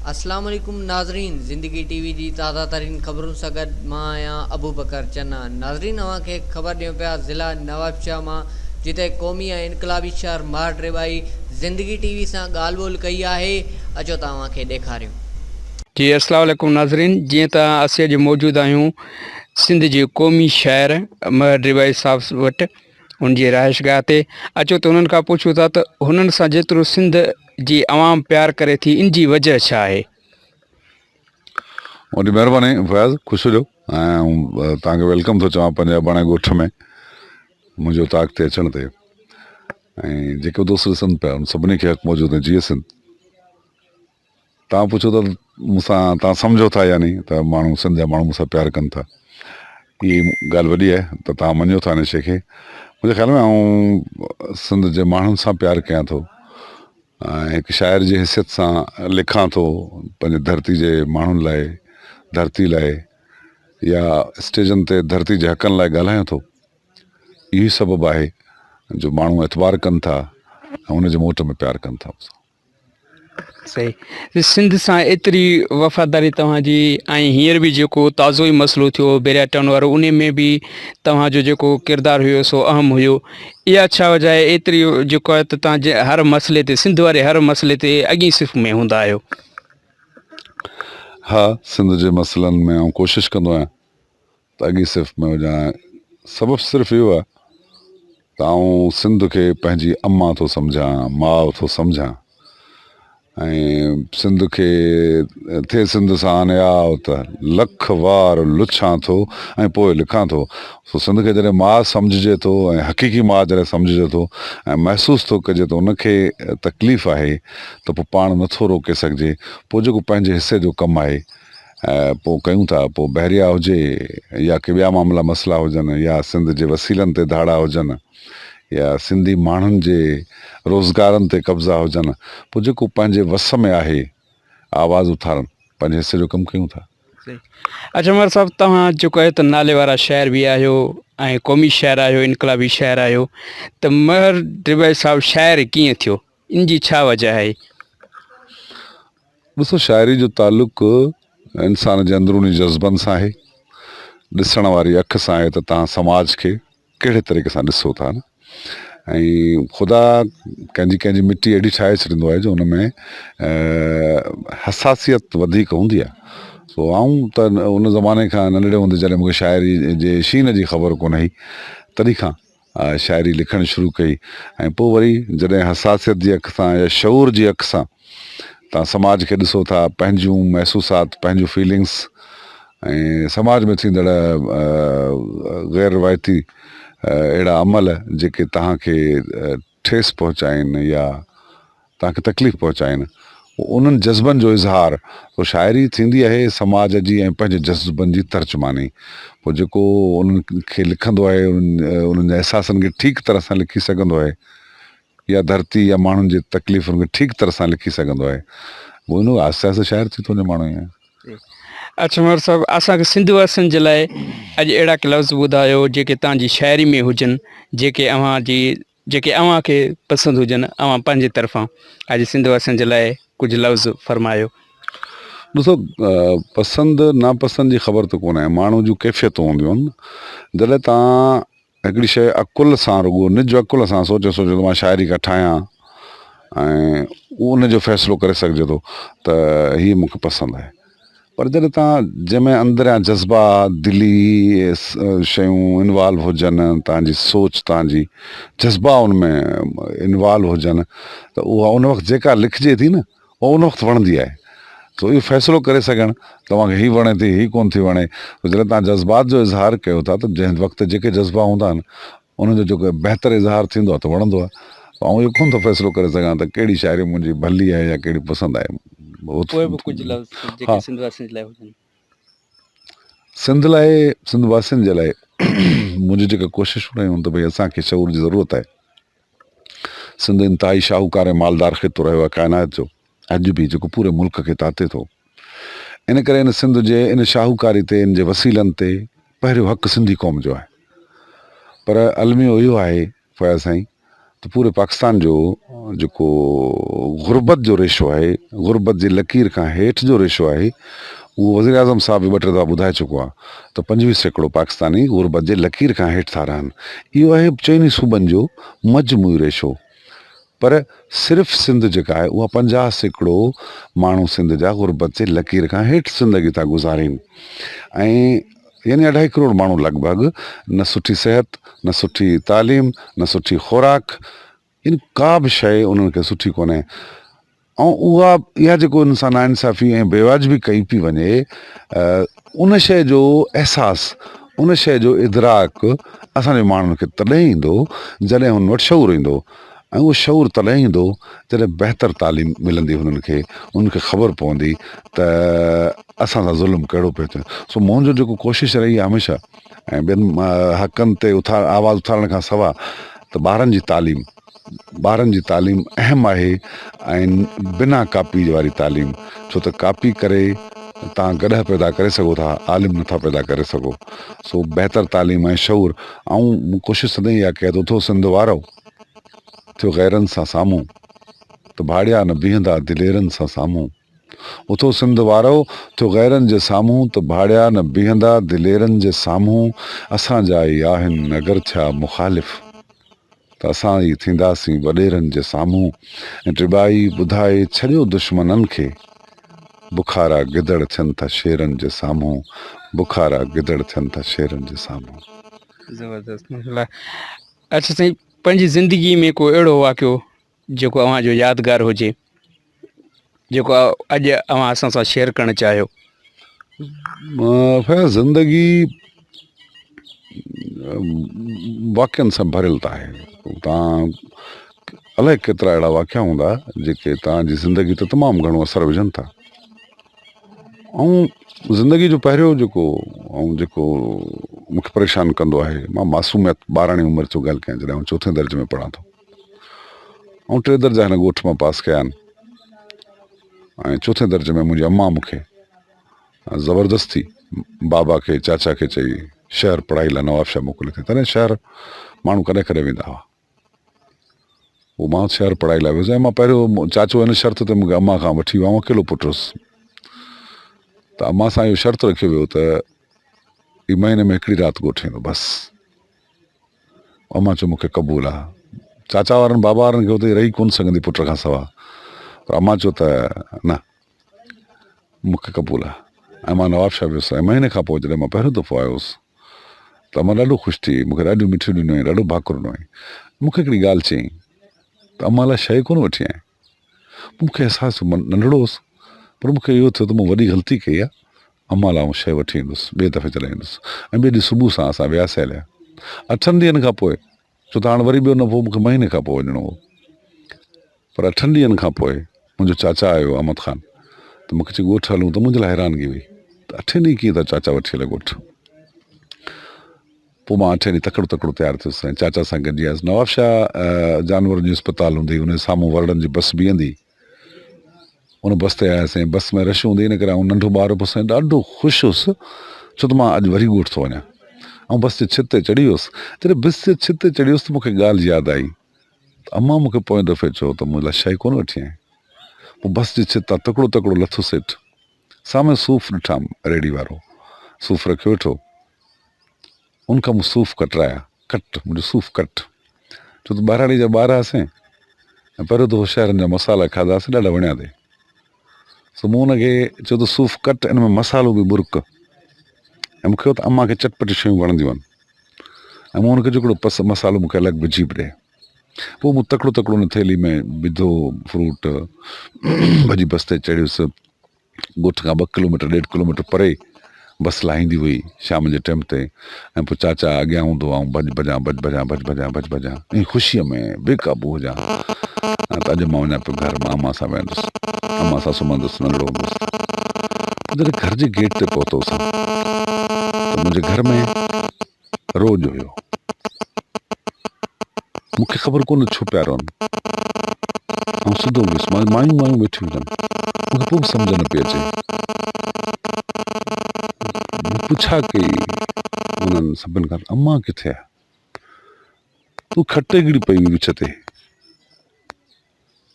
अस्सलाम वालेकुम नाज़रीन, ज़िंदगी टीवी जी ताज़ा तरीन ख़बरों सां गॾु मां आहियां अबू बकर चन्ना। नाज़रीन, अव्हांखे ख़बर ॾियूं पिया ज़िला नवाबशाह मां, जिते क़ौमी ऐं इंक़लाबी शहर ॾॿائई ज़िंदगी टीवी सां ॻाल्हि ॿोल कई आहे। अचो तव्हांखे ॾेखारियूं। जी अस्सलाम वालेकुम नाज़रीन, जीअं त असीं अॼु मौजूदु आहियूं सिंध जे क़ौमी शाइर ڈٻائي साहिब वटि, उनजी रहाइशगाह ते। अचो त उन्हनि खां पुछूं था त हुननि सां जेतिरो सिंध जी आवाम प्यार करे थी, इन जी वजह छा आहे। वॾी महिरबानी फयाज़, ख़ुशि हुजो ऐं तव्हांखे वेलकम थो चवां पंहिंजे अबाणे ॻोठ में मुंहिंजो ताक़ ते अचण ते। ऐं जेके दोस्त ॾिसनि पिया उन सभिनी खे हक़ मौजूदु आहे जीअं सिंध। तव्हां पुछो त मूंसां तव्हां सम्झो था यानी त माण्हू सिंध जा माण्हू मूंसां प्यारु कनि था, इहा ॻाल्हि वॾी आहे त तव्हां मञो था हिन शइ खे। मुंहिंजे ख़्याल में आउं सिंध जे माण्हुनि सां प्यारु कयां थो ऐं हिकु शाइर जी हैसियत सां लिखां थो पंहिंजे धरती जे माण्हुनि लाइ, धरती लाइ, या स्टेजनि ते धरती जे हक़नि लाइ ॻाल्हायां थो। इहो ई सबबु आहे जो माण्हू एतबार कनि था ऐं उनजे मोट में प्यारु कनि था। सही, सिंध सां एतिरी वफ़ादारी तव्हांजी, ऐं हींअर बि जेको ताज़ो ई मसइलो थियो बेरिया टाउन वारो, उन में बि तव्हांजो जेको किरदारु हुयो सो अहम हुयो। इहा छा वजह आहे एतिरी जेको आहे त तव्हां हर मसइले ते, सिंध वारे हर मसइले ते अॻी सिफ़ में हूंदा आहियो। हा, सिंध जे मसइलनि में आउं कोशिशि कंदो आहियां त अॻी सिफ़ में हुजां। सबबु सिर्फ़ु इहो आहे त आउं सिंध खे पंहिंजी अम्मा थो सम्झां, माउ थो सम्झां, ऐं सिंध खे थिए सिंध सां नियाव त लख वार लुछां थो ऐं पोइ लिखां थो। सो सिंध खे जॾहिं माउ सम्झिजे थो ऐं हक़ीक़ी माउ जॾहिं सम्झिजे थो ऐं महसूसु थो कजे त उनखे तकलीफ़ आहे त पोइ पाण नथो रोके सघिजे। पोइ जेको पंहिंजे हिसे जो कमु आहे पोइ कयूं था। पोइ बहरिया हुजे या के ॿिया मामला मसइला हुजनि, या सिंध जे वसीलनि ते धाड़ा हुजनि, या सिंधी माण्हुनि जे रोज़गारनि ते कब्ज़ा हुजनि, पोइ जेको पंहिंजे वस में आहे आवाज़ उथारनि, पंहिंजे हिसे जो कमु कयूं था। अच्छा उमर साहब, तव्हां जेको आहे त नाले वारा शाइर बि आहियो ऐं क़ौमी शाइर आहियो, इनकलाबी शाइर आहियो, त ڈॿائي साहिब शाइर कीअं थियो, इन जी छा वजह आहे। ॾिसो, शाइरी जो तालुक़ इंसान जे अंदरूनी जज़्बनि सां आहे, ॾिसण वारी अखि सां आहे त तव्हां समाज खे कहिड़े तरीक़े सां ॾिसो था न। ऐं ख़ुदा कंहिंजी मिटी अहिड़ी ठाहे छॾींदो आहे जो हुन में हसासियत वधीक हूंदी आहे। सो आऊं त उन ज़माने खां नंढड़े हूंदे जॾहिं मूंखे शाइरी जे शीन जी ख़बर कोन हुई, तॾहिं खां शाइरी लिखणु शुरू कई। ऐं पोइ वरी जॾहिं हसासियत जी अखि सां या शऊर जी अखि सां तव्हां समाज खे ॾिसो था, पंहिंजूं महसूसात, पंहिंजूं फीलिंग्स ऐं समाज में थींदड़ गैर रिवायती अहिड़ा अमल जेके तव्हांखे ठेस पहुचाइनि या तव्हांखे तकलीफ़ पहुचाइनि, उन्हनि जज़्बनि जो इज़हार। पोइ शाइरी थींदी आहे समाज जी ऐं पंहिंजे जज़्बनि जी तर्जुमानी। पोइ जेको उन्हनि खे लिखंदो आहे उन्हनि जे अहसासनि खे ठीकु तरह सां लिखी सघंदो आहे, या धरती या माण्हुनि जे तकलीफ़ुनि खे ठीकु तरह सां लिखी सघंदो आहे, उहो उन आहिस्ते आहिस्ते शाइर थी थो वञे माण्हू। अच्छा उमर साहब, असांखे सिंध वासियुनि जे लाइ अॼु अहिड़ा के लफ़्ज़ ॿुधायो जेके तव्हांजी शाइरी में हुजनि, जेके अव्हांखे पसंदि हुजनि, अव्हां पंहिंजे तरफ़ां अॼु सिंध वासियुनि जे लाइ कुझु लफ़्ज़ फरमायो। ॾिसो, पसंदि नापसंदि जी ख़बर त कोन आहे, माण्हू जूं कैफ़ियतूं हूंदियूं आहिनि। जॾहिं तव्हां हिकिड़ी शइ अकुल सां, रुॻो निज अकुल सां सोचे त मां शाइरी का ठाहियां, ऐं उनजो फ़ैसिलो करे सघिजे थो त हीअ मूंखे पसंदि आहे। पर जॾहिं तव्हां जंहिंमें अंदरियां जज़्बा, दिली शयूं इनवॉल्व हुजनि, तव्हांजी सोच, तव्हांजी जज़्बा उनमें इनवॉल्व हुजनि, त उहा उन वक़्तु जेका लिखिजे थी न, उहा उन वक़्तु वणंदी आहे। तो इहो फ़ैसिलो करे सघनि तव्हांखे हीअ वणे थी, हीअ कोन थी वणे। जॾहिं तव्हां जज़्बात जो इज़हार कयो था त जंहिं वक़्तु जेके जज़्बा हूंदा आहिनि उनजो जेको बहितर इज़हार थींदो आहे त वणंदो आहे। ऐं इहो कोन थो फ़ैसिलो करे सघां त कहिड़ी शाइरी मुंहिंजी भली आहे या कहिड़ी पसंदि आहे। सिंध लाइ, सिंध वासियुनि जे लाइ मुंहिंजी जेका कोशिशूं रहियूं त भई असांखे शऊर जी ज़रूरत आहे। सिंध इंतिहाई शाहूकार ऐं मालदार ख़ितो रहियो आहे काइनात जो, अॼु बि जेको पूरे मुल्क खे ताते थो। इन करे इन सिंध जे इन शाहूकारी ते, इन जे वसीलनि ते पहिरियों हक़ सिंधी क़ौम जो आहे। पर अलमियो इहो आहे फयाज़ साईं त पूरे पाकिस्तान जो जेको गुरबत जो रेशो आहे, गुरबत जी लकीर खां हेठि जो रेशो आहे, उहो वज़ीर आज़म साहब बि 2-3 दफ़ा ॿुधाए चुको आहे त 25% पाकिस्तानी गुरबत जे लकीर खां हेठि था रहनि. इहो आहे चइनी सूबनि जो मजमूई रेशो. पर सिर्फ़ु सिंध जेका आहे उहा 50% माण्हू सिंध जा गुरबत जे लकीर खां हेठि ज़िंदगी था गुज़ारीनि. ऐं यानी 2.5 करोड़ माण्हू लॻभॻि न सुठी सिहत, न सुठी तालीम, न सुठी खुराक, यानी का बि शइ उन्हनि खे सुठी कोन्हे. ऐं उहा इहा जेको इंसान नाइंसाफ़ी ऐं बेवाजिबी कई पई वञे, उन शइ जो अहसासु, उन शइ जो इदराक असांजे माण्हुनि खे तॾहिं ईंदो जॾहिं हुन वटि शऊर ईंदो. ऐं उहो शऊर तॾहिं ईंदो जॾहिं बहितर तालीम मिलंदी हुननि खे, उनखे ख़बर पवंदी त असां सां ज़ुल्म कहिड़ो पियो थिए. सो मुंहिंजो जेको कोशिशि रही आहे हमेशह, ऐं ॿियनि हक़नि ते आवाज़ु उथारण खां सवाइ, त ॿारनि जी तालीम अहम आहे. ऐं बिना कापी वारी तालीम, छो त कापी करे तव्हां गॾह पैदा करे सघो था, आलिम नथा पैदा करे सघो. सो बहितर तालीम ऐं शऊर. ऐं कोशिशि सदाईं इहा कया त उथो सिंध वारो थियो गैरनि सां साम्हूं, त भाड़िया न बीहंदा दिलेरनि सां साम्हूं. उथो सिंध वारो थियो गैरनि जे साम्हूं, त भाड़िया न बीहंदा दिलेरनि जे साम्हूं. असांजा ई आहिनि अगरि थिया मुखालिफ़, त असां ई थींदासीं वॾेरनि जे साम्हूं. ऐं टिॿाई ॿुधाए छॾियो दुश्मननि खे, बुखारा गिदड़ थियनि था शेरनि जे साम्हूं, बुखारा गिदड़ थियनि था शेरनि जे साम्हूं. ज़बरदस्त. अच्छा साईं, पंहिंजी ज़िंदगी में को अहिड़ो वाक़ियो जेको अव्हांजो यादगार हुजे, जेको अॼु अव्हां असां सां शेयर करणु चाहियो? फैज़, ज़िंदगी वाक़िअनि सां भरियलु त आहे. तव्हां अलाए केतिरा अहिड़ा वाक़िआ हूंदा जेके तव्हांजी ज़िंदगी ते तमामु घणो असरु विझनि था. ऐं ज़िंदगी जो पहिरियों जेको मूंखे परेशान कंदो आहे, मां मासूमियत 12वीं उमिरि जो ॻाल्हि कयां, जॾहिं 4थे दर्जे में पढ़ां थो, ऐं 3 दर्जा हिन ॻोठ मां पास कया आहिनि. ऐं 4थे दर्जे में मुंहिंजी अम्मा मूंखे ज़बरदस्ती बाबा खे, चाचा खे चई शहर पढ़ाई लाइ नवाबशाह मोकिले थी. तॾहिं शहर माण्हू कॾहिं कॾहिं वेंदा हुआ. पोइ मां शहर पढ़ाई लाइ वियुसि. ऐं मां पहिरियों, चाचो हिन शर्त ते मूंखे अम्मा खां वठी वियो, अकेलो पुटु हुउसि. त अम्मा सां इहो शर्त रखियो वियो त ही महीने में 1 राति ॻोठ ईंदो बसि. अम्मा चयो मूंखे क़बूल आहे. चाचा वारनि, बाबा वारनि खे हुते रही कोन सघंदी पुट खां सवाइ, पर अम्मा चयो त न, मूंखे क़बूल आहे. ऐं मां नवाबशाह वियुसि. ऐं महीने खां पोइ जॾहिं मां पहिरियों दफ़ो आयो हुउसि, त अम्मा ॾाढो ख़ुशि थी, मूंखे ॾाढियूं मिठियूं ॾिनियूं, ॾाढो भाकुर ॾिनो. मूंखे हिकिड़ी ॻाल्हि चई त अम्मा लाइ शइ कोन वठी आहीं. मूंखे अहसासु, नंढड़ो हुउसि, पर मूंखे इहो थियो त मूं वॾी ग़लती कई आहे. अम्मा लाइ शइ वठी ईंदुसि, ॿिए दफ़े जॾहिं ईंदुसि. ऐं ॿिए ॾींहुं सुबुह सां असां वियासीं हलिया 8 ॾींहंनि खां पोइ, छो त हाणे वरी ॿियो न, पोइ मूंखे महीने खां पोइ वञिणो हो. पर 8 ॾींहंनि खां पोइ मुंहिंजो चाचा आयो, अहमद ख़ान, त मूंखे चई ॻोठ हलूं. त मुंहिंजे लाइ हैरानगी हुई त 8 ॾींहं कीअं त चाचा वठी हले ॻोठ. पोइ मां 8 ॾींहं तकड़ो तयारु थियुसि ऐं चाचा सां गॾिजी आयुसि. नवाबशाह जानवरनि जी अस्पताल हूंदी, उन साम्हूं वरड़नि जी बस बीहंदी, उन बस ते आयासीं. बस में रश हूंदी, इन करे आउं नंढो ॿार बि साईं ॾाढो ख़ुशि हुउसि, छो त मां अॼु वरी ॻोठ थो वञा. ऐं बस जे छित ते चढ़ी वियुसि. जॾहिं बस जे छित ते चढ़ी वियुसि त मूंखे ॻाल्हि यादि आई त अम्मा मूंखे पोएं दफ़े चयो त मुंहिंजे लाइ शइ कोन वठी आहीं. पोइ बस जे छित तां तकड़ो लथुसि हेठि. साम्हूं सूफ़ ॾिठाम, रेडी वारो सूफ़ रखियो वेठो. उनखां मूं सूफ़ कटराया, मुंहिंजो सूफ़ कट, छो त ॿारहाड़ी जा ॿार हुआसीं ऐं पहिरियों दफ़ो शहरनि जा मसाला खाधासीं, ॾाढा वणिया अथई. सो मूं हुनखे चयो त सूफ़ कट, इन में मसालो बि बुर्क. ऐं मूंखे त अम्मा खे चटपटी शयूं वणंदियूं आहिनि, ऐं मूं हुनखे हिकिड़ो मसालो मूंखे अलॻि विझी बि ॾे. पोइ मूं तकड़ो हुन थैली में विधो फ्रूट, भॼी बस ते चढ़ियुसि. ॻोठ खां 2 किलोमीटर 1.5 किलोमीटर परे बस लाहींदी हुई शाम जे टाइम ते. ऐं पोइ चाचा अॻियां हूंदो, ऐं भॼ ऐं ख़ुशीअ में बेकाबू हुजां त अॼु मां वञा पियो घर मां, अम्मा सां वेंदुसि, अम्मा सां सुम्हंदुसि, नंढड़ो हूंदुसि. जॾहिं घर जे गेट ते पहुतोसि त मुंहिंजे घर में रोज हुयो. मूंखे ख़बर कोन छो पिया रहनि. ऐं सिधो वियुसि, मायूं वेठियूं हुजनि. मूंखे पोइ बि सम्झ न पई अचे. पुछा कई उन्हनि सभिनि खां, अम्मा किथे आहे? तूं खटे गिड़ी पई हुई विच ते,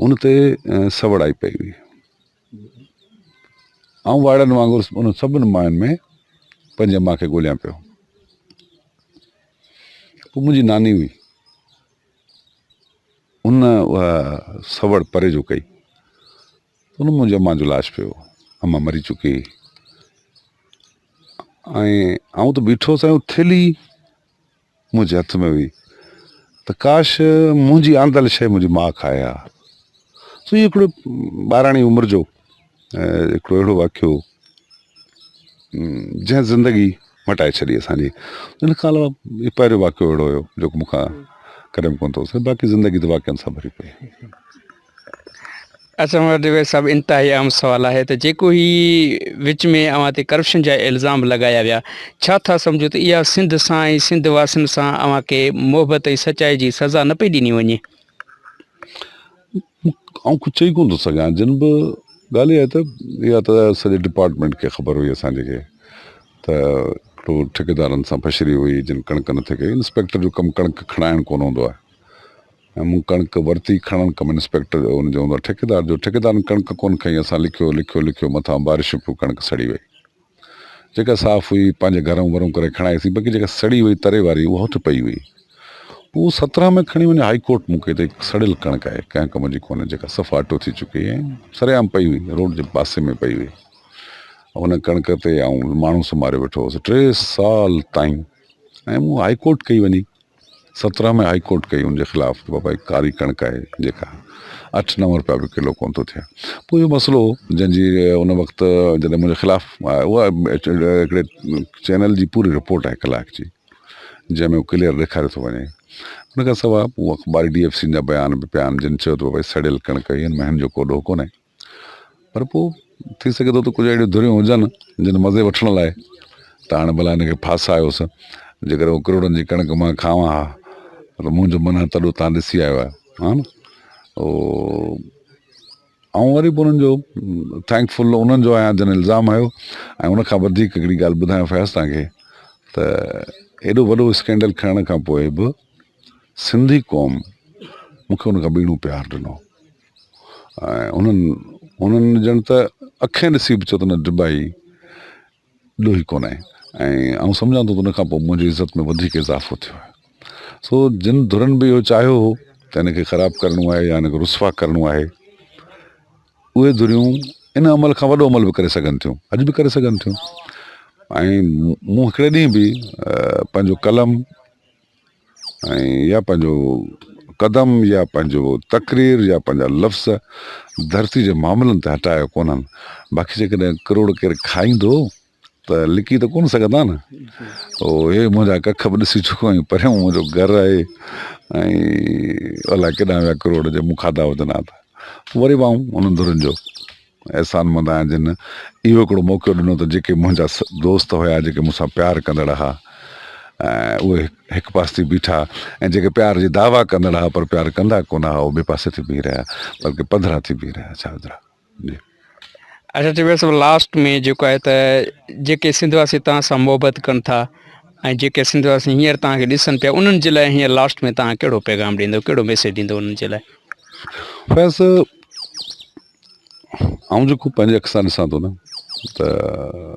उन ते सवड़ आई पई हुई। ऐं वाड़नि वांगुरु उन सभिनि मायुनि में पंहिंजे माउ खे ॻोल्हियां पियो। पोइ मुंहिंजी नानी हुई, उन उहा सवड़ परे जो कई, उन मुंहिंजी अम्मा जो लाश पियो, अम्मा मरी चुकी। ऐं आउं त बीठोसि ऐं थेली मुंहिंजे हथ में हुई त काश मुंहिंजी आंदल शइ मुंहिंजी माउ खाए हा। सो इहो हिकिड़ो 12 उमिरि जो हिकिड़ो अहिड़ो वाक़ियो जंहिं ज़िंदगी मटाए छॾी असांजी। इन खां अलावा इहो पहिरियों वाक़ियो अहिड़ो हुयो जेको मूंखां कॾहिं कोन थो थिए। बाक़ी ज़िंदगी त वाक़िअनि सां भरी पई। अच्छा वॾे साहिबु, इंतिहाई आम सुवालु आहे त जेको ही विच में अव्हां ते करप्शन जा इल्ज़ाम लॻाया विया, छा था सम्झो त इहा सिंध सां ऐं सिंध वासियुनि सां अव्हां खे मोहबत ऐं सचाई जी सज़ा न पई ॾिनी वञे? आउं कुझु चई कोन थो सघां। जिन बि ॻाल्हि इहा त इहा त सॼे डिपार्टमेंट खे ख़बर हुई असांजे खे त हिकिड़ो ठेकेदारनि सां फशरी हुई जिन कणिक नथे कई। इंस्पेक्टर जो कमु कणिक खणाइणु कोन हूंदो आहे ऐं मूं कणिक वरिती, खणणु कमु इंस्पेक्टर जो हुनजो हूंदो आहे, ठेकेदार जो। ठेकेदारनि कणिक कोन खई, असां लिखियो मथां बारिश पियो, कणिक सड़ी वई। जेका साफ़ हुई पंहिंजे घरूं वरूं करे खणाईसीं, बाक़ी जेका सड़ी वई तरे वारी उहा हुते पई हुई। पोइ 17 में खणी वञे हाई कोर्ट मूंखे त सड़ियल कणिक आहे, कंहिं कम जी कोन्हे, जेका सफ़ा अटो थी चुकी ऐं सरेआम पई हुई, रोड जे पासे में पई हुई। हुन कणिक ते आउं माण्हू सुम्हारे वेठो हुउसि 3 साल ताईं। ऐं मूं हाई कोर्ट कई वञी, 17 में हाई कोर्ट कई हुनजे ख़िलाफ़ु, बाबा कारी कणिक आहे जेका 8-9 रुपया बि किलो कोन थो थिए। पोइ इहो मसइलो जंहिंजी उन वक़्तु जॾहिं मुंहिंजे ख़िलाफ़ु उहा हिकिड़े चैनल जी पूरी रिपोर्ट आहे कलाक जी, जंहिंमें उहो क्लियर ॾेखारे थो वञे। उन खां सवाइ उहा अख़बारी DFC जा बयान बि पिया आहिनि जिन चयो त भई सड़ियल कणिक हिन में हिन जो को ॾोह कोन्हे। पर पोइ थी सघे थो त कुझु अहिड़ियूं धुरियूं हुजनि जिन मज़े वठण लाइ त हाणे भला हिनखे फासायोसि। जेकर उहो करोड़नि जी कणिक मां खावां हा त मुंहिंजो मन तॾो तव्हां ॾिसी आयो आहे, हा न। ऐं वरी पोइ उन्हनि जो थैंकफुल उन्हनि जो आहियां जिन इल्ज़ाम आयो। ऐं उनखां वधीक हिकिड़ी ॻाल्हि ॿुधायां फैज़ तव्हांखे त एॾो वॾो स्कैंडल खणण खां पोइ बि सिंधी क़ौम मूंखे उनखां ॿीणो प्यारु ॾिनो। ऐं उन्हनि ॼण त अखियुं ॾिसी बि चयो त न ॾिॿाई ॾोही कोन्हे। ऐं आउं सम्झां थो त उनखां पोइ मुंहिंजी इज़त में वधीक इज़ाफ़ो थियो आहे। सो जिन धुरनि बि इहो चाहियो हो त हिनखे ख़राबु करिणो आहे या हिनखे रुसवा करिणो आहे, उहे धुरियूं इन अमल खां वॾो अमल बि करे सघनि थियूं, अॼु बि करे सघनि थियूं। ऐं मूं हिकिड़े ॾींहुं बि पंहिंजो कलम ऐं या पंहिंजो कदम या पंहिंजो तकरीर या पंहिंजा लफ़्ज़ धरती जे मामलनि ते हटायो कोन्हनि। बाक़ी जेकॾहिं करोड़ केरु खाईंदो त लिकी त कोन सघंदा न। हे मुंहिंजा कख बि ॾिसी चुको आहियूं, परियां मुंहिंजो घरु आहे ऐं अलाए केॾां विया करोड़ जे मूं खाधा हुजनि हा त वरी बि आऊं उन्हनि धुरनि जो अहसानमंद आहियां जिन इहो हिकिड़ो मौक़ो ॾिनो त जेके मुंहिंजा दोस्त हुया, जेके मूंसां प्यारु कंदड़ हुआ, उहे हिकु पासे थी बीठा ऐं जेके प्यार जी दावा कंदड़ हुआ पर प्यारु कंदा कोन हुआ उहे ॿिए पासे थी बीह रहिया, बल्कि पधरा थी बीह रहिया। छा जी। अच्छा टिॿे साहिबु, लास्ट में जेको आहे त जेके सिंधवासी तव्हां सां मोहबत कनि था ऐं जेके सिंधवासी हींअर तव्हांखे ॾिसनि पिया, उन्हनि जे लाइ हींअर लास्ट में तव्हां कहिड़ो पैगाम ॾींदो, कहिड़ो मैसेज ॾींदो उन्हनि जे लाइ? फैज़ आउं जेको पंहिंजे अख सां ॾिसां थो न त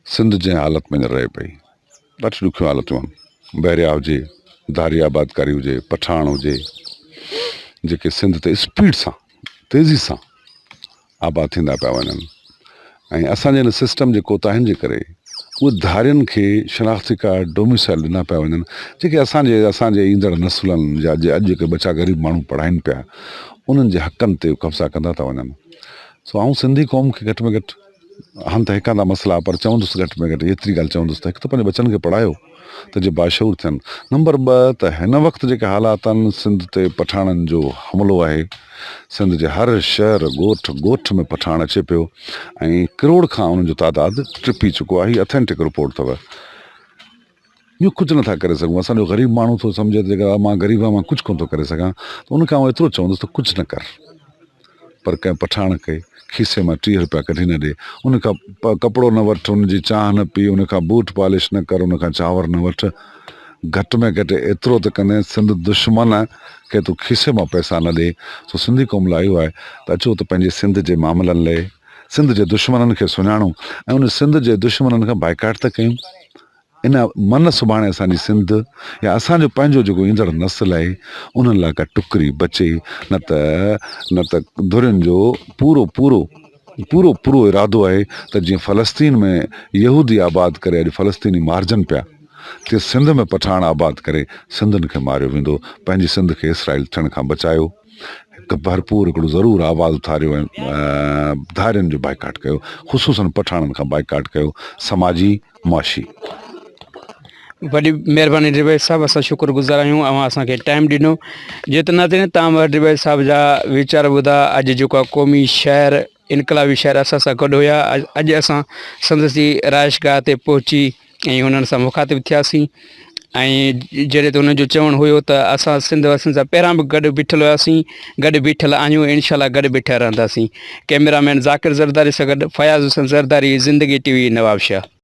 सिंध जंहिं हालत में रहे पई, ॾाढी ॾुखियूं हालतूं आहिनि। बहरिया हुजे, धारी आबादकारी हुजे, पठान हुजे, जेके सिंध ते स्पीड सां तेज़ी सां आबाद थींदा पिया वञनि। ऐं असांजे हिन सिस्टम जे कोताहियुनि जे करे उहे धारियुनि खे शनाख़्ती कार्ड डोमिसाइल ॾिना पिया वञनि, जेके असांजे ईंदड़ नसुलनि जा अॼु जेके बचा ग़रीब माण्हू पढ़ाइनि पिया, उन्हनि जे हक़नि ते कब्ज़ा कंदा था वञनि। सो आउं सिंधी क़ौम खे घटि में घटि हंध हिकंदा मसइला, पर चवंदुसि घटि में घटि एतिरी ॻाल्हि चवंदुसि त हिकु त पंहिंजे बचनि खे पढ़ायो त जे बाशऊर थियनि। नंबर 2 त हिन वक़्तु जेके हालात आहिनि, सिंध ते पठाणनि जो हमिलो आहे, सिंध जे हर शहर ॻोठ में पठान अचे पियो ऐं करोड़ खां उन्हनि जो तादादु टिपी चुको आहे। हीअ अथेंटिक रिपोर्ट अथव। इहो कुझु नथा करे सघूं। असांजो ग़रीब माण्हू थो सम्झे त जेका मां ग़रीब आहियां, मां कुझु कोन थो करे सघां, त उनखां आउं एतिरो चवंदुसि त कुझु न कर, पर कंहिं पठाण खे खीसे मां 30 रुपया कढी न ॾे, उनखां कपिड़ो न वठि, उनजी चांहि न पी, उनखां बूट पॉलिश न कर, उनखां चांवर न वठि, घटि में घटि एतिरो त कंदे सिंध दुश्मन खे तूं खीसे मां पैसा न ॾे। सो सिंधी क़ौम लाइ इहो आहे त अचो त पंहिंजे सिंध जे मामलनि लाइ सिंध जे दुश्मननि खे सुञाणूं ऐं उन सिंध जे दुश्मननि खां बाइकाट त कयूं। इन मन सुभाणे असांजी सिंध या असांजो पंहिंजो जेको ईंदड़ नस्ल आहे उन्हनि लाइ का टुकरी बचे, न त धुरियुनि जो पूरो पूरो पूरो पूरो इरादो आहे त जीअं फ़लस्तीन में यहूदी आबाद करे अॼु फ़लस्तीनी मारजनि पिया, तीअं सिंध में पठान आबाद करे सिंधनि खे मारियो वेंदो। पंहिंजी सिंध खे इसराइल थियण खां बचायो, हिकु भरपूर हिकिड़ो ज़रूरु आवाज़ उथारियो ऐं धारियुनि जो बाइकाट कयो, ख़ुशूसन पठाणनि खां बाइकाट कयो, समाजी मुआशी। वॾी महिरबानी ॾिॿाई साहिबु, असां शुक्रगुज़ार आहियूं अवां असांखे टाइम ॾिनो। जेतिरा थियनि तव्हां ॾिॿाई साहिब जा वीचार ॿुधा। अॼु जेको आहे क़ौमी शाइर इनकलाबी शाइर असां सां गॾु हुया। अॼु असां संदसि जी राइशगाह ते पहुची ऐं हुननि सां मुखातिब थियासीं ऐं जॾहिं त हुनजो चवणु हुयो त असां सिंध वासियुनि सां पहिरां बि गॾु बीठल हुआसीं, गॾु बीठल आहियूं, इनशाला गॾु बीठा रहंदासीं। कैमरामैन ज़ाकिर ज़रदारी सां गॾु फयाज़ हुसैन ज़रदारी, ज़िंदगी TV, नवाबशाह।